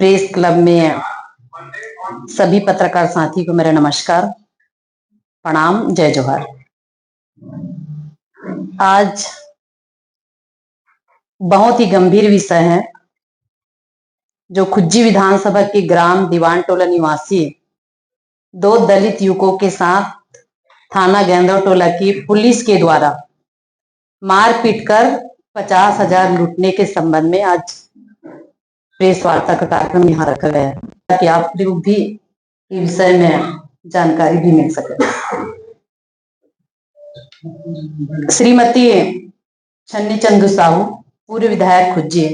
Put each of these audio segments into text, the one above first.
Press club में सभी पत्रकार साथी को मेरा नमस्कार, प्रणाम, जय जोहार। आज बहुत ही गंभीर विषय है जो खुज्जी विधानसभा के ग्राम दीवान टोला निवासी दो दलित युवकों के साथ थाना गेंदो टोला की पुलिस के द्वारा मारपीट कर 50,000 लूटने के संबंध में आज प्रेस वार्ता का कार्यक्रम यहाँ रखा गया है ताकि आप लोग भी इस विषय में जानकारी भी मिल सके। श्रीमती छन्नी चंदू साहू, पूर्व विधायक खुज्जी।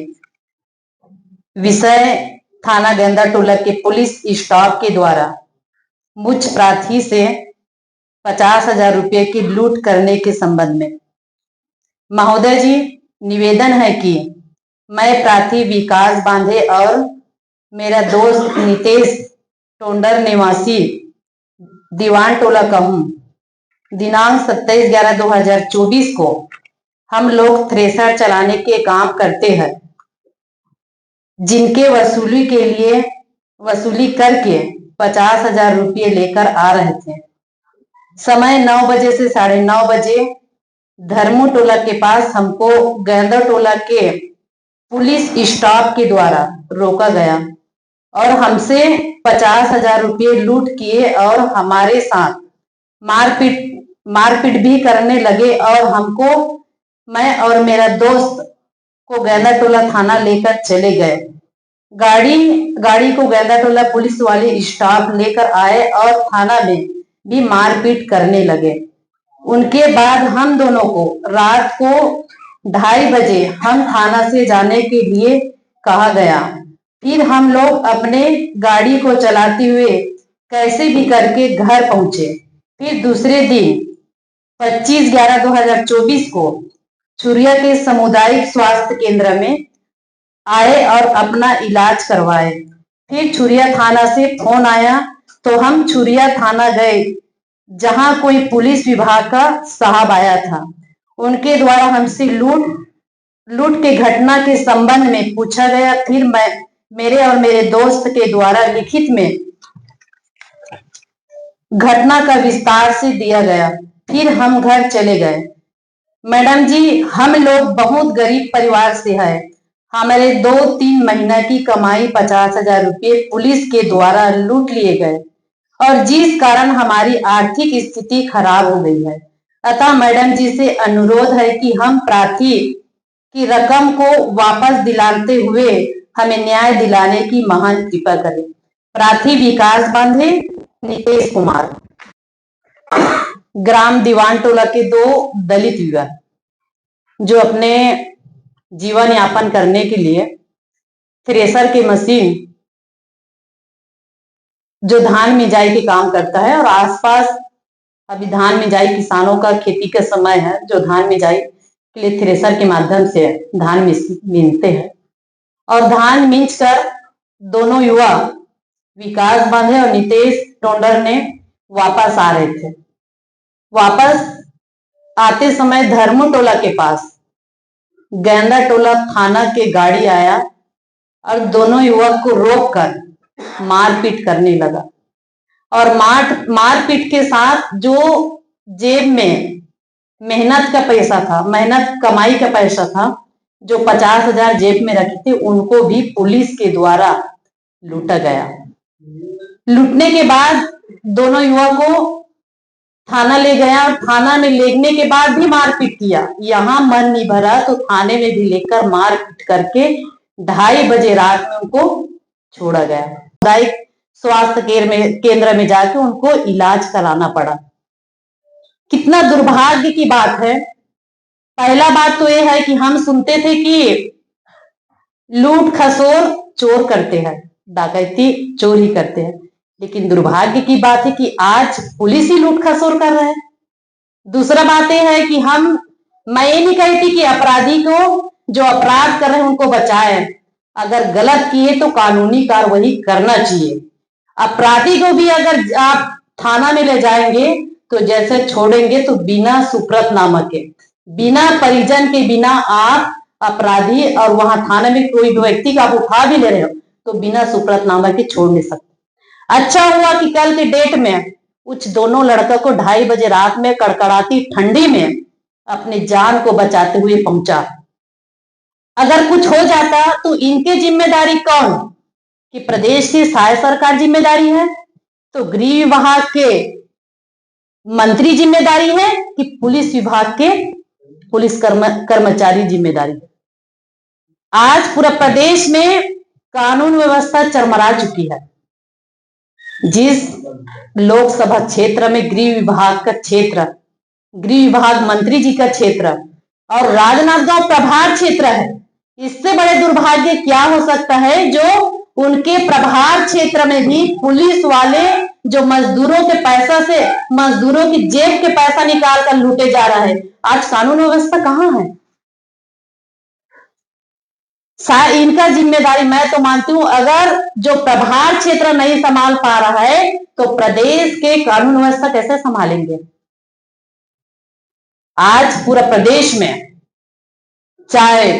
विषय थाना गेंदा टोला के पुलिस स्टाफ के द्वारा मुझ प्रार्थी से 50,000 रुपये की लूट करने के संबंध में। महोदय जी, निवेदन है कि मैं प्रार्थी विकास बांधे और मेरा दोस्त नितेश टोंडर निवासी दीवान टोला का हूं। दिनांक 27/11/2024 को हम लोग थ्रेसर चलाने के काम करते हैं, जिनके वसूली करके 50,000 रुपये लेकर आ रहे थे। समय 9 बजे से 9:30 बजे धर्मू टोला के पास हमको गेंदा टोला के पुलिस स्टाफ के द्वारा रोका गया और हमसे 50,000 रुपये लूट किए और हमारे साथ मारपीट भी करने लगे और हमको, मैं और मेरा दोस्त को गेंदा टोला थाना लेकर चले गए। गाड़ी को गेंदा टोला पुलिस वाले स्टाफ लेकर आए और थाना में भी मारपीट करने लगे। उनके बाद हम दोनों को रात को 2:30 बजे हम थाना से जाने के लिए कहा गया। फिर हम लोग अपने गाड़ी को चलाते हुए कैसे भी करके घर पहुंचे। फिर दूसरे दिन 25/11/2024 को छुरिया के सामुदायिक स्वास्थ्य केंद्र में आए और अपना इलाज करवाए। फिर छुरिया थाना से फोन आया तो हम छुरिया थाना गए, जहां कोई पुलिस विभाग का साहब आया था। उनके द्वारा हमसे लूट के घटना के संबंध में पूछा गया। फिर मेरे और मेरे दोस्त के द्वारा लिखित में घटना का विस्तार से दिया गया। फिर हम घर चले गए। मैडम जी, हम लोग बहुत गरीब परिवार से हैं। हमारे 2-3 महीना की कमाई 50,000 रुपये पुलिस के द्वारा लूट लिए गए और जिस कारण हमारी आर्थिक स्थिति खराब हो गई है। अतः मैडम जी से अनुरोध है कि हम प्रार्थी की रकम को वापस दिलाते हुए हमें न्याय दिलाने की महान कृपा करें। प्रार्थी विकास बांधे, नितेश कुमार। ग्राम दीवान टोला के 2 दलित युवा जो अपने जीवन यापन करने के लिए थ्रेसर की मशीन जो धान मिंजाई के काम करता है और आसपास अभी धान मिंजाई किसानों का खेती का समय है, जो धान मिंजाई के लिए थ्रेसर के माध्यम से धान मिलते हैं और धान मिंच कर दोनों युवा विकास बांधे और नितेश टोंडर ने वापस आ रहे थे। वापस आते समय धर्मू टोला के पास गेंदा टोला थाना के गाड़ी आया और दोनों युवक को रोककर मारपीट करने लगा और मारपीट के साथ जो जेब में मेहनत कमाई का पैसा था, जो 50,000 जेब में रखे थे, उनको भी पुलिस के द्वारा लूटा गया। लूटने के बाद दोनों युवकों को थाना ले गया और थाना में लेने के बाद भी मारपीट किया। यहाँ मन नहीं भरा तो थाने में भी लेकर मारपीट करके 2:30 बजे रात में उनको छोड़ा गया। सामुदायिक स्वास्थ्य केंद्र में जाके उनको इलाज कराना पड़ा। कितना दुर्भाग्य की बात है। पहला बात तो यह है कि हम सुनते थे कि लूट खसोर चोर करते हैं, डकैती चोर ही करते हैं, लेकिन दुर्भाग्य की बात है कि आज पुलिस ही लूट खसोर कर रहा है। दूसरा बात यह है कि मैं ये नहीं कहती कि अपराधी को, जो अपराध कर रहे हैं उनको बचाएं। अगर गलत किए तो कानूनी कार्रवाई करना चाहिए। अपराधी को भी अगर आप थाना में ले जाएंगे तो जैसे छोड़ेंगे तो बिना सुप्रतनामा के, बिना परिजन के, बिना आप अपराधी और वहां थाने में कोई व्यक्ति का आप उठा भी ले रहे हो तो बिना सुब्रतनामा के छोड़ नहीं सकते। अच्छा हुआ कि कल के डेट में कुछ दोनों लड़कों को 2:30 बजे रात में कड़कड़ाती ठंडी में अपनी जान को बचाते हुए पहुंचा। अगर कुछ हो जाता तो इनकी जिम्मेदारी कौन? कि प्रदेश की शायद सरकार जिम्मेदारी है, तो गृह विभाग के मंत्री जिम्मेदारी है, कि पुलिस विभाग के पुलिस कर्मचारी जिम्मेदारी है। आज पूरा प्रदेश में कानून व्यवस्था चरमरा चुकी है। जिस लोकसभा क्षेत्र में गृह विभाग का क्षेत्र, गृह विभाग मंत्री जी का क्षेत्र और राजनांदगांव प्रभार क्षेत्र है, इससे बड़े दुर्भाग्य क्या हो सकता है जो उनके प्रभार क्षेत्र में भी पुलिस वाले जो मजदूरों के पैसा से, मजदूरों की जेब के पैसा निकाल कर लूटे जा रहा है। आज कानून व्यवस्था कहां है? इनका जिम्मेदारी मैं तो मानती हूं, अगर जो प्रभार क्षेत्र नहीं संभाल पा रहा है तो प्रदेश के कानून व्यवस्था कैसे संभालेंगे? आज पूरा प्रदेश में चाहे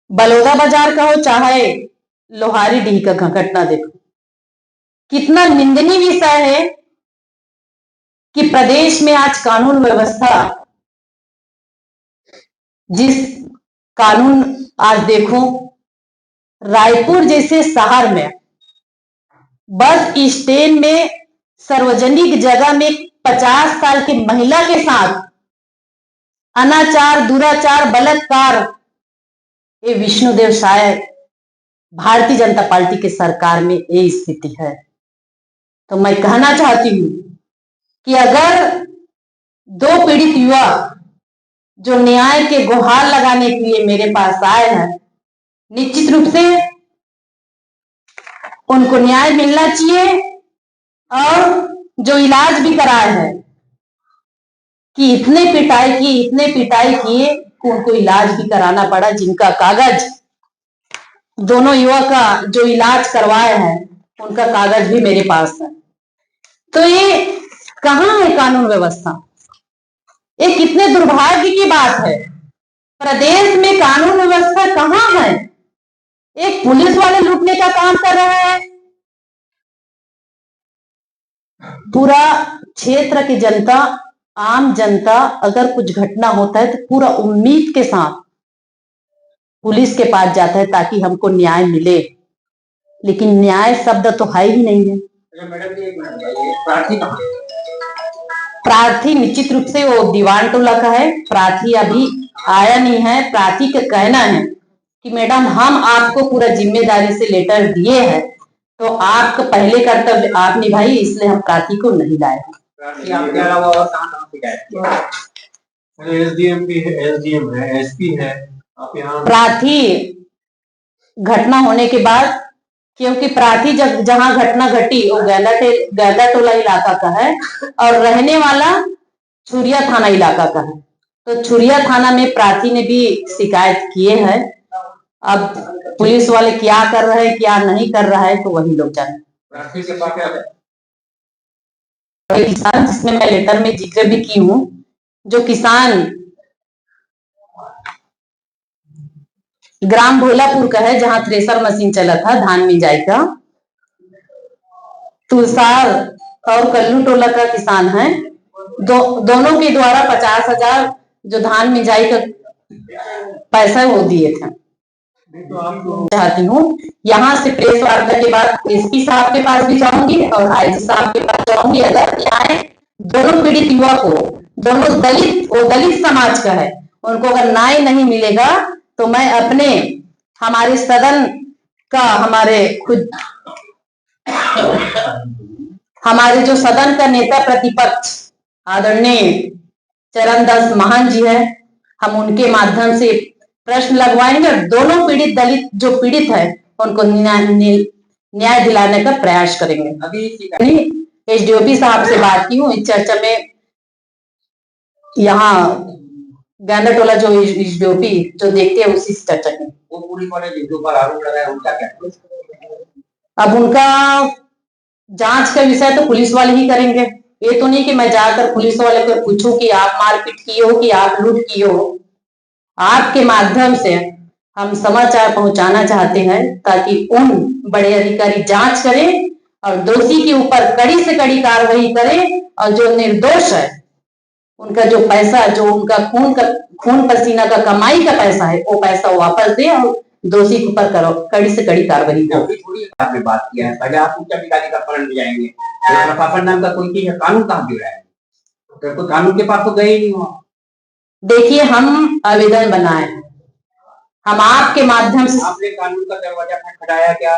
बलौदा बाजार का हो चाहे लोहारीडीह का घटना देखो, कितना निंदनीय विषय है कि प्रदेश में आज कानून व्यवस्था, जिस कानून आज देखो रायपुर जैसे शहर में बस स्टैंड में सार्वजनिक जगह में 50 साल की महिला के साथ अनाचार, दुराचार, बलात्कार, ये विष्णुदेव शायद भारतीय जनता पार्टी की सरकार में ये स्थिति है। तो मैं कहना चाहती हूं कि अगर दो पीड़ित युवा जो न्याय के गुहार लगाने के लिए मेरे पास आए हैं, निश्चित रूप से उनको न्याय मिलना चाहिए। और जो इलाज भी कराए हैं कि इतने पिटाई किए उनको इलाज भी कराना पड़ा, जिनका कागज, दोनों युवा का जो इलाज करवाए हैं उनका कागज भी मेरे पास है। तो ये कहां है कानून व्यवस्था? ये कितने दुर्भाग्य की बात है। प्रदेश में कानून व्यवस्था कहां है? एक पुलिस वाले लूटने का काम कर रहा है। पूरा क्षेत्र की जनता, आम जनता, अगर कुछ घटना होता है तो पूरा उम्मीद के साथ पुलिस के पास जाता है ताकि हमको न्याय मिले, लेकिन न्याय शब्द तो है ही नहीं है। प्रार्थी निश्चित रूप से वो दीवान टोला का है, प्रार्थी अभी आया नहीं है। प्रार्थी का कहना है कि मैडम हम आपको पूरा जिम्मेदारी से लेटर दिए हैं, तो आपका पहले कर्तव्य आप निभाई, इसलिए हम प्रार्थी को नहीं लाए। एसडीएम भी है, एसडीएम है, एसपी है। आप यहाँ प्रार्थी घटना होने के बाद, क्योंकि प्रार्थी जहां घटना घटी वो गैदा टोला इलाका का है और रहने वाला छुरिया थाना इलाका का है, तो छुरिया थाना में प्रार्थी ने भी शिकायत किए हैं। अब पुलिस वाले क्या कर रहे हैं क्या नहीं कर रहा है तो वही लोग जाने। प्रार्थी के पास क्या है? किसान, जिसमें मैं लेटर में जिक्र भी की हूँ, जो किसान ग्राम भोलापुर का है जहां थ्रेसर मशीन चला था धान मिंजाई का, तुलसार और कल्लू टोला का किसान है। दोनों के द्वारा 50,000 जो धान मिंजाई का पैसा वो दिए थे। चाहती हूँ यहाँ से प्रेस वार्ता के बाद एसपी साहब के पास भी जाऊंगी और आईजी साहब के पास जाऊंगी। अगर न्याय दोनों पीड़ित युवा को, दोनों दलित समाज का है, उनको अगर न्याय नहीं मिलेगा तो मैं अपने हमारे सदन का, हमारे जो सदन का नेता प्रतिपक्ष आदरणीय चरणदास महान जी है, हम उनके माध्यम से प्रश्न लगवाएंगे और दोनों पीड़ित दलित जो पीड़ित है उनको न्याय दिलाने का प्रयास करेंगे। अभी एसडीओपी साहब से बात की हूँ इस चर्चा में। यहाँ गैंदा टोला जो एसडीओपी जो देखते हैं उसी से चर्चा की। वो पुलिस वाले जिनके ऊपर आरोप लगाया उनका क्या? अब उनका जांच का विषय तो पुलिस वाले ही करेंगे। ये तो नहीं कि मैं जाकर पुलिस वाले को पूछूं कि आप मारपीट किए हो कि आप लूट किए हो। आपके माध्यम से हम समाचार पहुंचाना चाहते हैं ताकि उन बड़े अधिकारी जांच करें और दोषी के ऊपर कड़ी से कड़ी कार्रवाई करें और जो निर्दोष है उनका जो पैसा, जो उनका खून पसीना का कमाई का पैसा है, वो पैसा वापस दे और दोषी के ऊपर कड़ी से कड़ी कार्रवाई हो। आपने बात किया है, पहले आप उच्च अधिकारी का पकड़ ले जाएंगे, प्रशासन नाम का कोई चीज है, कानून कहाँ गिर रहा है? तो कोई कानून के पास तो गए ही नहीं हो। देखिए, हम आवेदन बनाए, हम आपके माध्यम से, आपने कानून का दरवाजा खटखटाया क्या?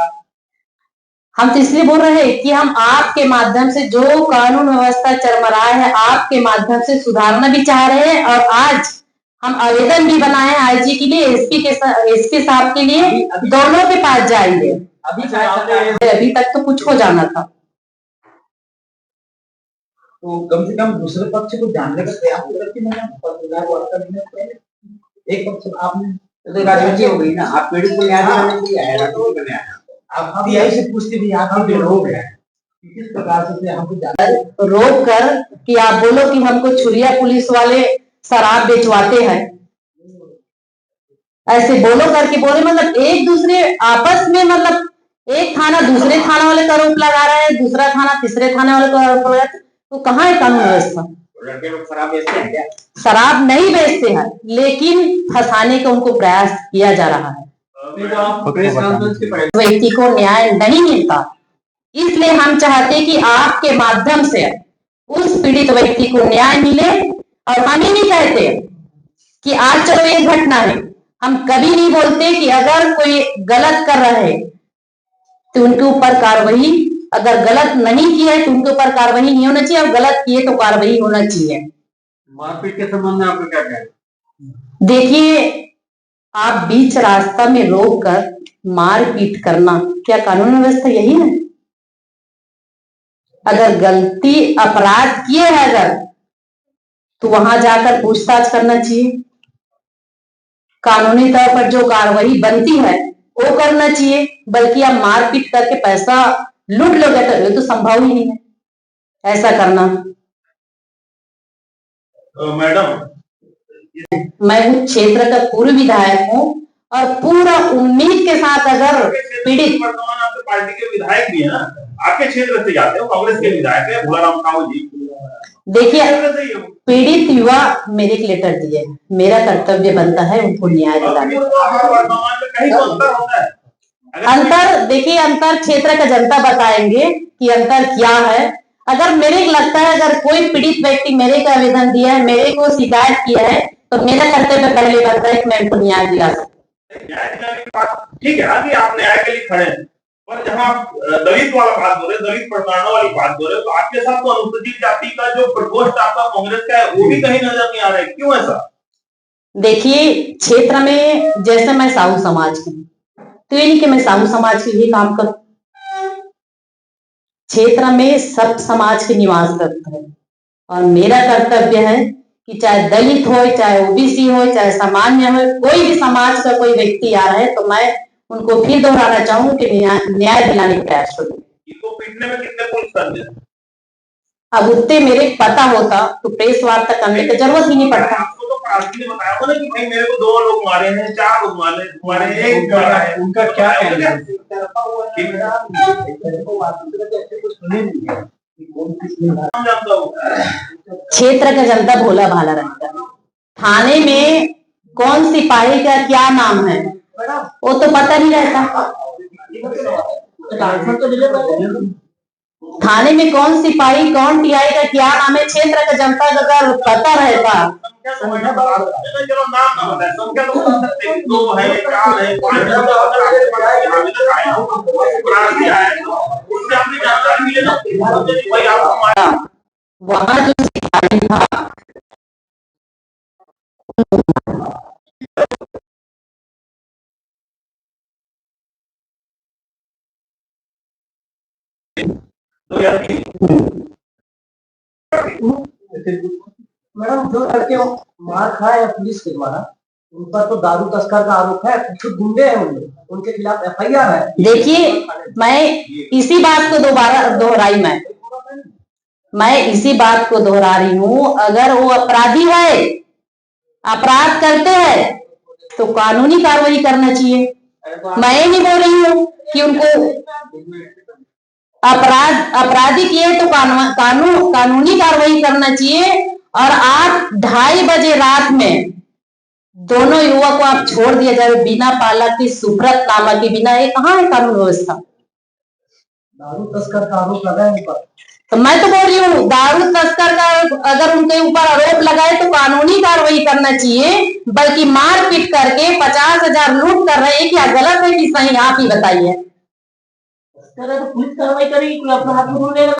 हम तो इसलिए बोल रहे हैं कि हम आपके माध्यम से जो कानून व्यवस्था चरमराए है, आपके माध्यम से सुधारना भी चाह रहे हैं और आज हम आवेदन भी बनाए हैं आईजी के लिए, एसपी साहब के लिए, दोनों के पास जाएंगे। अभी तक तो कुछ हो जाना था, तो कम से कम दूसरे पक्ष को जानने का प्रयास करती है। एक पक्ष आपने तो राजनीति हो गई ना, आप पीड़ित को न्याय दिलाने के लिए आए, राजनीति करने आए। अब यही से पूछते भी आप जो लोग हैं किस प्रकार से हमको रोक कर कि आप बोलो कि हमको छुरिया पुलिस वाले शराब बेचवाते हैं, ऐसे बोलो करके बोले, मतलब एक दूसरे आपस में, मतलब एक थाना दूसरे थाना वाले का आरोप लगा रहा है, दूसरा थाना तीसरे थाने वाले का आरोप लगा रहा है, तो कहाँ है कानून व्यवस्था? लड़के लोग शराब बेचते हैं क्या? शराब नहीं बेचते हैं, लेकिन फंसाने का उनको प्रयास किया जा रहा है। व्यक्ति को न्याय नहीं मिलता, इसलिए हम चाहते कि आपके माध्यम से उस पीड़ित व्यक्ति को न्याय मिले। और हम ही नहीं कहते कि आज चलो ये घटना है, हम कभी नहीं बोलते कि अगर कोई गलत कर रहा है तो उनके ऊपर कार्रवाई, अगर गलत नहीं किया है तो उनके ऊपर कार्रवाई नहीं होना चाहिए, और गलत किए तो कार्रवाई होना चाहिए। मारपीट के संबंध में आपको क्या कहना? देखिए, आप बीच रास्ता में रोक कर मारपीट करना, क्या कानून व्यवस्था यही है? अगर गलती अपराध किए है अगर, तो वहां जाकर पूछताछ करना चाहिए, कानूनी तौर पर जो कार्रवाई बनती है वो करना चाहिए, बल्कि आप मारपीट करके पैसा लूट लोगे तो ये तो संभव ही नहीं है ऐसा करना। मैडम, मैं उस क्षेत्र का पूर्व विधायक हूँ और पूरा उम्मीद के साथ, अगर पीड़ित, वर्तमान आपके पार्टी के विधायक भी हैं, आपके क्षेत्र से जाते हो, कांग्रेस के विधायक है भोलाराम साहू जी। देखिए, पीड़ित युवा मेरे को लेटर दिए, मेरा कर्तव्य बनता है उनको न्याय दिलाने। अंतर देखिए, अंतर क्षेत्र का जनता बताएंगे कि अंतर क्या है। अगर मेरे को लगता है, अगर कोई पीड़ित व्यक्ति मेरे को आवेदन दिया है, मेरे को शिकायत किया है, तो मेरा कर्तव्य पहले बनता है कि मैं उनको न्याय दिला सकूं। न्याय दिलाने की बात ठीक है, अभी आप न्याय के लिए खड़े हैं, पर जहां आप दलित वाला बात बोल रहे, दलित प्रताड़ना वाली बात बोल रहे, तो आपके साथ तो अनुसूचित जाति का जो प्रकोष्ठ आपका कांग्रेस का है वो भी कहीं नजर नहीं आ रहा है, क्यों ऐसा? देखिए, क्षेत्र में जैसे मैं साहू समाज की, तो ये नहीं कि मैं साहू समाज के लिए काम करूं, क्षेत्र में सब समाज के निवास करते हैं और मेरा कर्तव्य है कि चाहे दलित हो, चाहे ओबीसी हो, चाहे सामान्य हो, कोई भी समाज का कोई व्यक्ति आ रहा है तो मैं उनको फिर दोहराना चाहूँ कि न्याय दिलाने का प्रयास करूँ। इनको पीटने में कितने पुलिस कर्मी? अब उतने मेरे पता होता तो प्रेस वार्ता करने की जरूरत ही नहीं पड़ता। आपको तो प्रार्थी ने बताया होगा कि भाई मेरे को 2 लोग मारे हैं, 4 लोग मारे हैं, एक मारा है, उनका क्या कहना है? क्षेत्र का जनता भोला भाला रहता है, थाने में कौन सिपाही का क्या नाम है वो तो पता नहीं रहता, थाने में कौन सिपाही कौन टीआई का क्या नाम है, क्षेत्र का जनता का अगर पता रहता। चलो नाम ना बताए, संख्या तो बता सकते हैं, 2 है, 4 है, 5 है, उससे अपनी जानकारी मिले ना, भाई आपको वहां जो सिपाही था मैडम, जो लड़के मार खाए हैं पुलिस के द्वारा, उन पर तो दारू तस्कर का आरोप है, कुछ गुंडे हैं उनके खिलाफ एफआईआर है। देखिए, मैं इसी बात को दोबारा दोहराई, मैं इसी बात को दोहरा रही हूँ, अगर वो अपराधी है, अपराध करते हैं तो कानूनी कार्रवाई करना चाहिए। मैं ये नहीं बोल रही हूँ कि उनको अपराधी किए तो कानूनी कार्रवाई करना चाहिए। और आप 2:30 बजे रात में दोनों युवक को आप छोड़ दिया जाए बिना पालक की, सुब्रत नामा के बिना, ये कहाँ है कानून व्यवस्था? दारू तस्कर का आरोप लगा है उनपर। तो मैं तो बोल रही हूँ दारू तस्कर का अगर उनके ऊपर आरोप लगाए तो कानूनी कार्रवाई करना चाहिए, बल्कि मारपीट करके 50,000 लूट कर रहे हैं। क्या गलत है कि सही? आप ही बताइए। पुलिस कार्रवाई करेगी, कोई अपना हाथ में